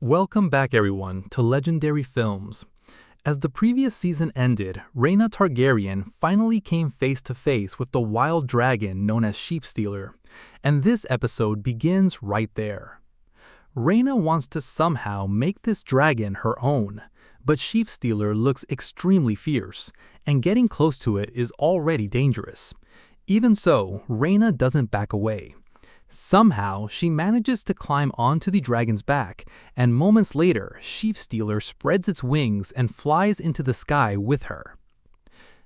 Welcome back everyone to Legendary Films. As the previous season ended, Rhaena Targaryen finally came face to face with the wild dragon known as Sheepstealer, and this episode begins right there. Rhaena wants to somehow make this dragon her own, but Sheepstealer looks extremely fierce, and getting close to it is already dangerous. Even so, Rhaena doesn't back away. Somehow, she manages to climb onto the dragon's back, and moments later, Sheepstealer spreads its wings and flies into the sky with her.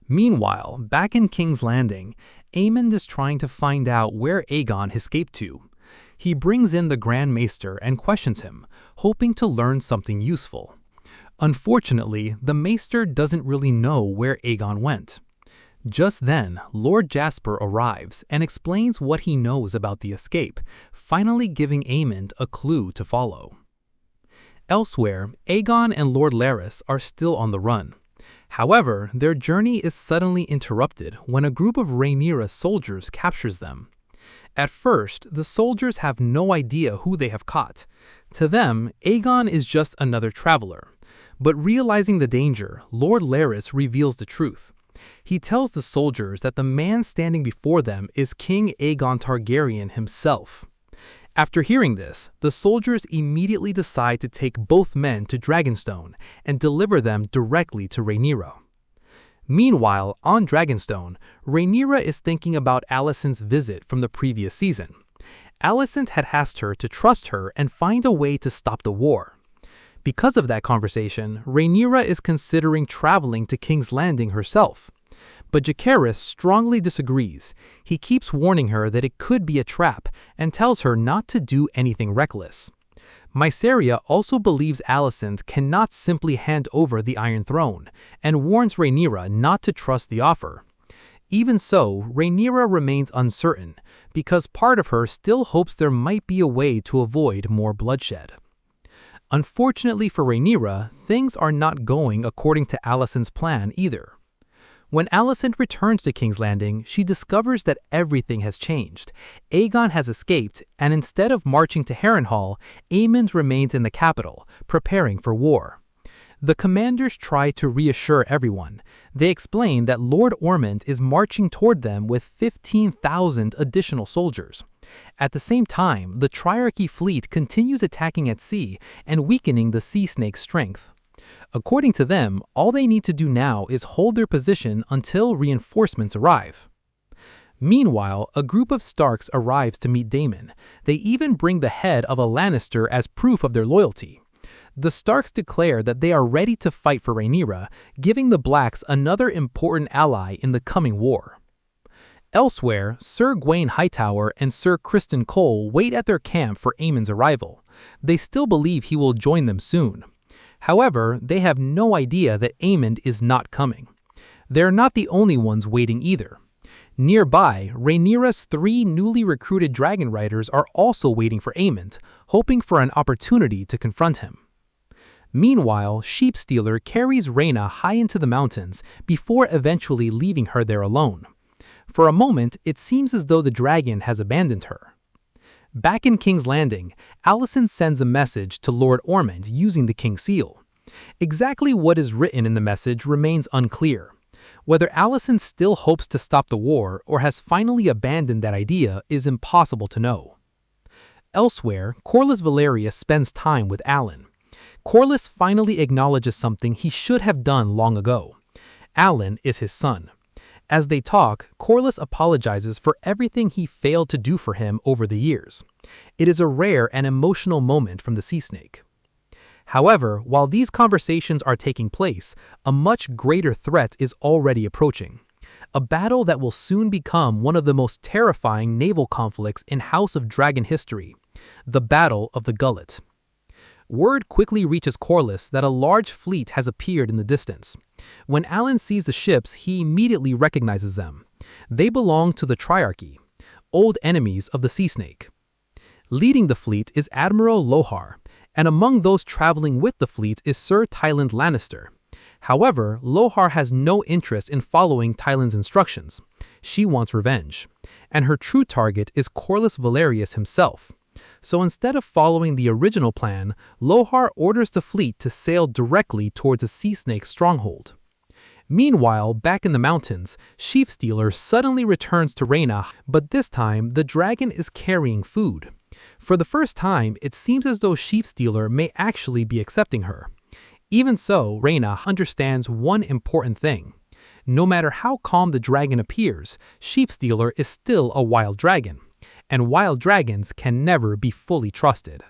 Meanwhile, back in King's Landing, Aemond is trying to find out where Aegon escaped to. He brings in the Grand Maester and questions him, hoping to learn something useful. Unfortunately, the Maester doesn't really know where Aegon went. Just then, Lord Jasper arrives and explains what he knows about the escape, finally giving Aemond a clue to follow. Elsewhere, Aegon and Lord Larys are still on the run. However, their journey is suddenly interrupted when a group of Rhaenyra's soldiers captures them. At first, the soldiers have no idea who they have caught. To them, Aegon is just another traveler. But realizing the danger, Lord Larys reveals the truth. He tells the soldiers that the man standing before them is King Aegon Targaryen himself. After hearing this, the soldiers immediately decide to take both men to Dragonstone and deliver them directly to Rhaenyra. Meanwhile, on Dragonstone, Rhaenyra is thinking about Alicent's visit from the previous season. Alicent had asked her to trust her and find a way to stop the war. Because of that conversation, Rhaenyra is considering traveling to King's Landing herself. But Jacaerys strongly disagrees. He keeps warning her that it could be a trap and tells her not to do anything reckless. Mysaria also believes Alicent cannot simply hand over the Iron Throne and warns Rhaenyra not to trust the offer. Even so, Rhaenyra remains uncertain because part of her still hopes there might be a way to avoid more bloodshed. Unfortunately for Rhaenyra, things are not going according to Alicent's plan either. When Alicent returns to King's Landing, she discovers that everything has changed. Aegon has escaped, and instead of marching to Harrenhal, Aemond remains in the capital, preparing for war. The commanders try to reassure everyone. They explain that Lord Ormond is marching toward them with 15,000 additional soldiers. At the same time, the Triarchy fleet continues attacking at sea and weakening the Sea Snake's strength. According to them, all they need to do now is hold their position until reinforcements arrive. Meanwhile, a group of Starks arrives to meet Daemon. They even bring the head of a Lannister as proof of their loyalty. The Starks declare that they are ready to fight for Rhaenyra, giving the Blacks another important ally in the coming war. Elsewhere, Sir Gwaine Hightower and Sir Criston Cole wait at their camp for Aemond's arrival. They still believe he will join them soon. However, they have no idea that Aemond is not coming. They're not the only ones waiting either. Nearby, Rhaenyra's 3 newly recruited dragon riders are also waiting for Aemond, hoping for an opportunity to confront him. Meanwhile, Sheepstealer carries Rhaena high into the mountains before eventually leaving her there alone. For a moment, it seems as though the dragon has abandoned her. Back in King's Landing, Alicent sends a message to Lord Ormond using the King's Seal. Exactly what is written in the message remains unclear. Whether Alicent still hopes to stop the war or has finally abandoned that idea is impossible to know. Elsewhere, Corlys Valerius spends time with Alan. Corlys finally acknowledges something he should have done long ago. Alan is his son. As they talk, Corlys apologizes for everything he failed to do for him over the years. It is a rare and emotional moment from the Sea Snake. However, while these conversations are taking place, a much greater threat is already approaching. A battle that will soon become one of the most terrifying naval conflicts in House of Dragon history, the Battle of the Gullet. Word quickly reaches Corlys that a large fleet has appeared in the distance. When Alan sees the ships, he immediately recognizes them. They belong to the Triarchy, old enemies of the Sea Snake. Leading the fleet is Admiral Lohar, and among those traveling with the fleet is Sir Tyland Lannister. However, Lohar has no interest in following Tyland's instructions. She wants revenge, and her true target is Corlys Valerius himself. So instead of following the original plan, Lohar orders the fleet to sail directly towards a sea snake's stronghold. Meanwhile, back in the mountains, Sheepstealer suddenly returns to Reyna, but this time the dragon is carrying food. For the first time, it seems as though Sheepstealer may actually be accepting her. Even so, Reyna understands one important thing. No matter how calm the dragon appears, Sheepstealer is still a wild dragon, and wild dragons can never be fully trusted.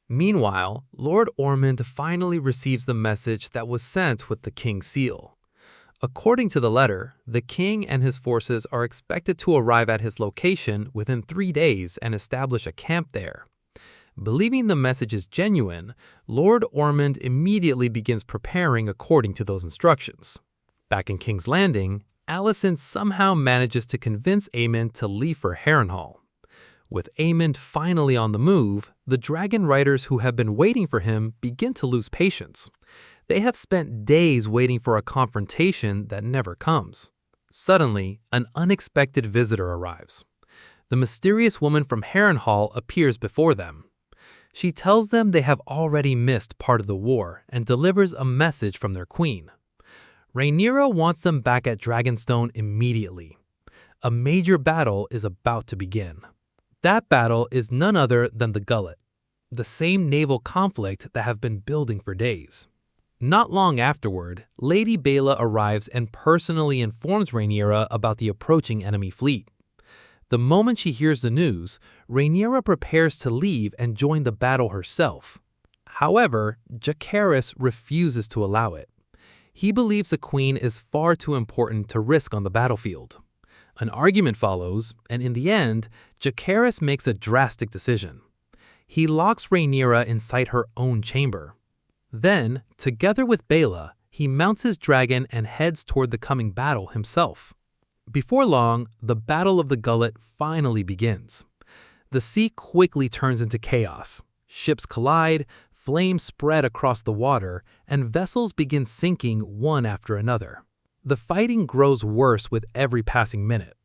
Meanwhile, Lord Ormond finally receives the message that was sent with the king's seal. According to the letter, the king and his forces are expected to arrive at his location within 3 days and establish a camp there. Believing the message is genuine, Lord Ormond immediately begins preparing according to those instructions. Back in King's Landing, Alicent somehow manages to convince Aemond to leave for Harrenhal. With Aemond finally on the move, the dragon riders who have been waiting for him begin to lose patience. They have spent days waiting for a confrontation that never comes. Suddenly, an unexpected visitor arrives. The mysterious woman from Harrenhal appears before them. She tells them they have already missed part of the war and delivers a message from their queen. Rhaenyra wants them back at Dragonstone immediately. A major battle is about to begin. That battle is none other than the Gullet, the same naval conflict that have been building for days. Not long afterward, Lady Baela arrives and personally informs Rhaenyra about the approaching enemy fleet. The moment she hears the news, Rhaenyra prepares to leave and join the battle herself. However, Jacaerys refuses to allow it. He believes the queen is far too important to risk on the battlefield. An argument follows, and in the end, Jacaerys makes a drastic decision. He locks Rhaenyra inside her own chamber. Then, together with Baela, he mounts his dragon and heads toward the coming battle himself. Before long, the Battle of the Gullet finally begins. The sea quickly turns into chaos. Ships collide, flames spread across the water, and vessels begin sinking one after another. The fighting grows worse with every passing minute.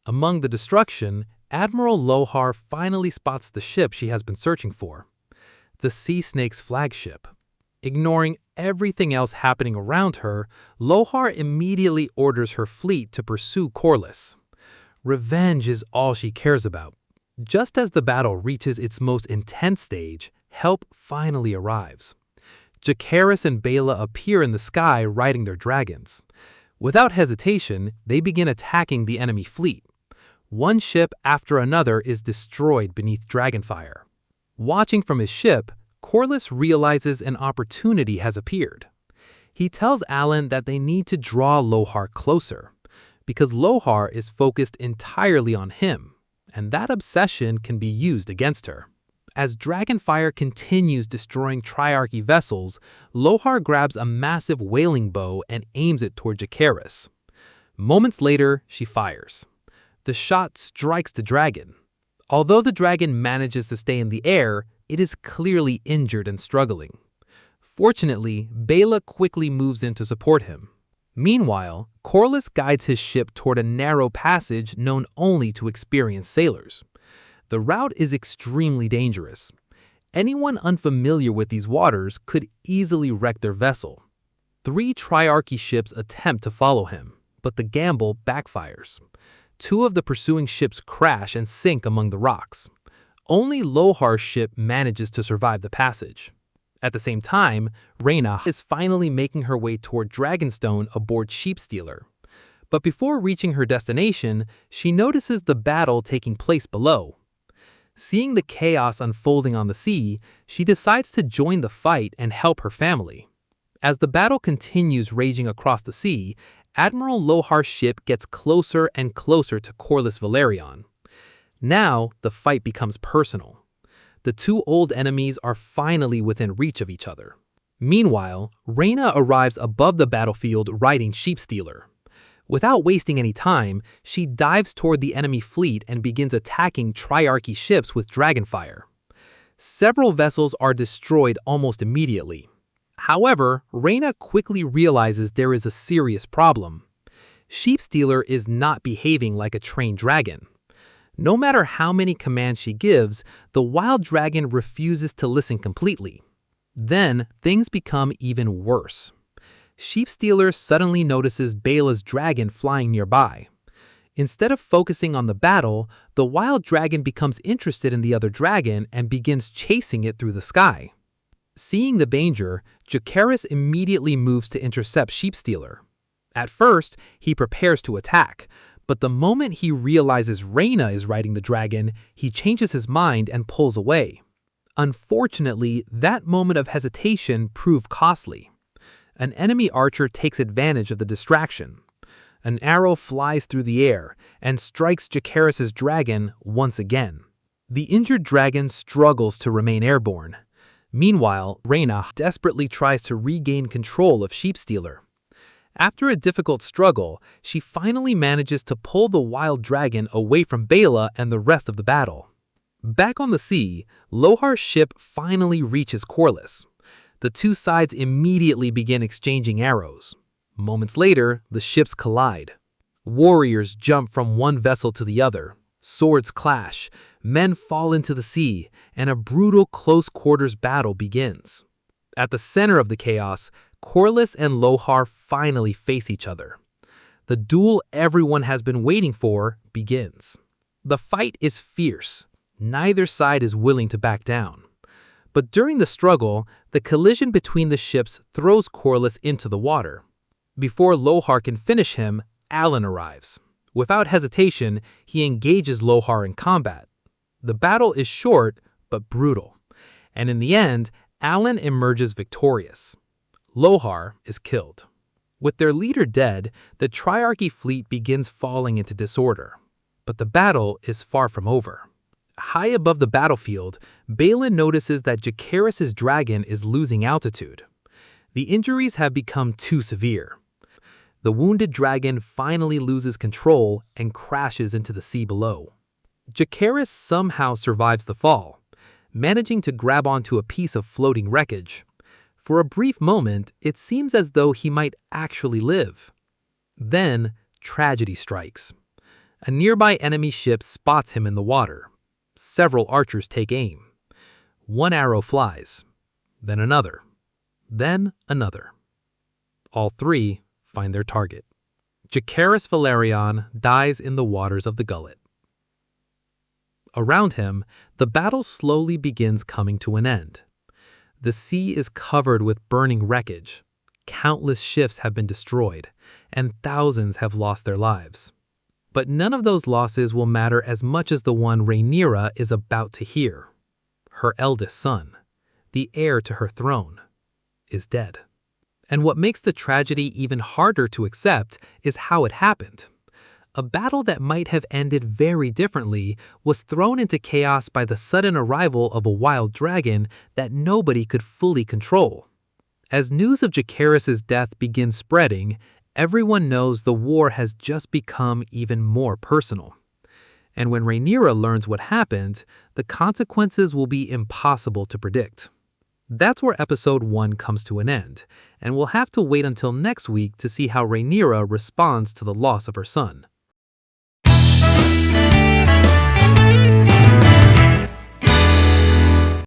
Among the destruction, Admiral Lohar finally spots the ship she has been searching for. The Sea Snake's flagship. Ignoring everything else happening around her, Lohar immediately orders her fleet to pursue Corlys. Revenge is all she cares about. Just as the battle reaches its most intense stage, help finally arrives. Jacaerys and Baela appear in the sky riding their dragons. Without hesitation, they begin attacking the enemy fleet. One ship after another is destroyed beneath dragonfire. Watching from his ship, Corlys realizes an opportunity has appeared. He tells Alan that they need to draw Lohar closer, because Lohar is focused entirely on him, and that obsession can be used against her. As Dragonfire continues destroying Triarchy vessels, Lohar grabs a massive whaling bow and aims it toward Jacaerys. Moments later, she fires. The shot strikes the dragon. Although the dragon manages to stay in the air, it is clearly injured and struggling. Fortunately, Baela quickly moves in to support him. Meanwhile, Corlys guides his ship toward a narrow passage known only to experienced sailors. The route is extremely dangerous. Anyone unfamiliar with these waters could easily wreck their vessel. 3 Triarchy ships attempt to follow him, but the gamble backfires. 2 of the pursuing ships crash and sink among the rocks. Only Lohar's ship manages to survive the passage. At the same time, Rhaena is finally making her way toward Dragonstone aboard Sheepstealer. But before reaching her destination, she notices the battle taking place below. Seeing the chaos unfolding on the sea, she decides to join the fight and help her family. As the battle continues raging across the sea, Admiral Lohar's ship gets closer and closer to Corlys Velaryon. Now, the fight becomes personal. The 2 old enemies are finally within reach of each other. Meanwhile, Rhaena arrives above the battlefield riding Sheepstealer. Without wasting any time, she dives toward the enemy fleet and begins attacking Triarchy ships with dragonfire. Several vessels are destroyed almost immediately. However, Rhaena quickly realizes there is a serious problem. Sheepstealer is not behaving like a trained dragon. No matter how many commands she gives, the wild dragon refuses to listen completely. Then, things become even worse. Sheepstealer suddenly notices Bela's dragon flying nearby. Instead of focusing on the battle, the wild dragon becomes interested in the other dragon and begins chasing it through the sky. Seeing the danger, Jacaerys immediately moves to intercept Sheepstealer. At first, he prepares to attack, but the moment he realizes Rhaena is riding the dragon, he changes his mind and pulls away. Unfortunately, that moment of hesitation proved costly. An enemy archer takes advantage of the distraction. An arrow flies through the air and strikes Jacaerys' dragon once again. The injured dragon struggles to remain airborne. Meanwhile, Rhaena desperately tries to regain control of Sheepstealer. After a difficult struggle, she finally manages to pull the wild dragon away from Bela and the rest of the battle. Back on the sea, Lohar's ship finally reaches Corlys. The two sides immediately begin exchanging arrows. Moments later, the ships collide. Warriors jump from one vessel to the other. Swords clash, men fall into the sea, and a brutal close-quarters battle begins. At the center of the chaos, Corlys and Lohar finally face each other. The duel everyone has been waiting for begins. The fight is fierce. Neither side is willing to back down. But during the struggle, the collision between the ships throws Corlys into the water. Before Lohar can finish him, Alan arrives. Without hesitation, he engages Lohar in combat. The battle is short but brutal, and in the end, Alan emerges victorious. Lohar is killed. With their leader dead, the Triarchy fleet begins falling into disorder. But the battle is far from over. High above the battlefield, Balin notices that Jacaerys' dragon is losing altitude. The injuries have become too severe. The wounded dragon finally loses control and crashes into the sea below. Jacaerys somehow survives the fall, managing to grab onto a piece of floating wreckage. For a brief moment, it seems as though he might actually live. Then, tragedy strikes. A nearby enemy ship spots him in the water. Several archers take aim. One arrow flies, then another, then another. All three find their target. Jacaerys Velaryon dies in the waters of the Gullet. Around him, the battle slowly begins coming to an end. The sea is covered with burning wreckage. Countless ships have been destroyed, and thousands have lost their lives. But none of those losses will matter as much as the one Rhaenyra is about to hear. Her eldest son, the heir to her throne, is dead. And what makes the tragedy even harder to accept is how it happened. A battle that might have ended very differently was thrown into chaos by the sudden arrival of a wild dragon that nobody could fully control. As news of Jacaerys' death begins spreading, everyone knows the war has just become even more personal. And when Rhaenyra learns what happened, the consequences will be impossible to predict. That's where episode 1 comes to an end, and we'll have to wait until next week to see how Rhaenyra responds to the loss of her son.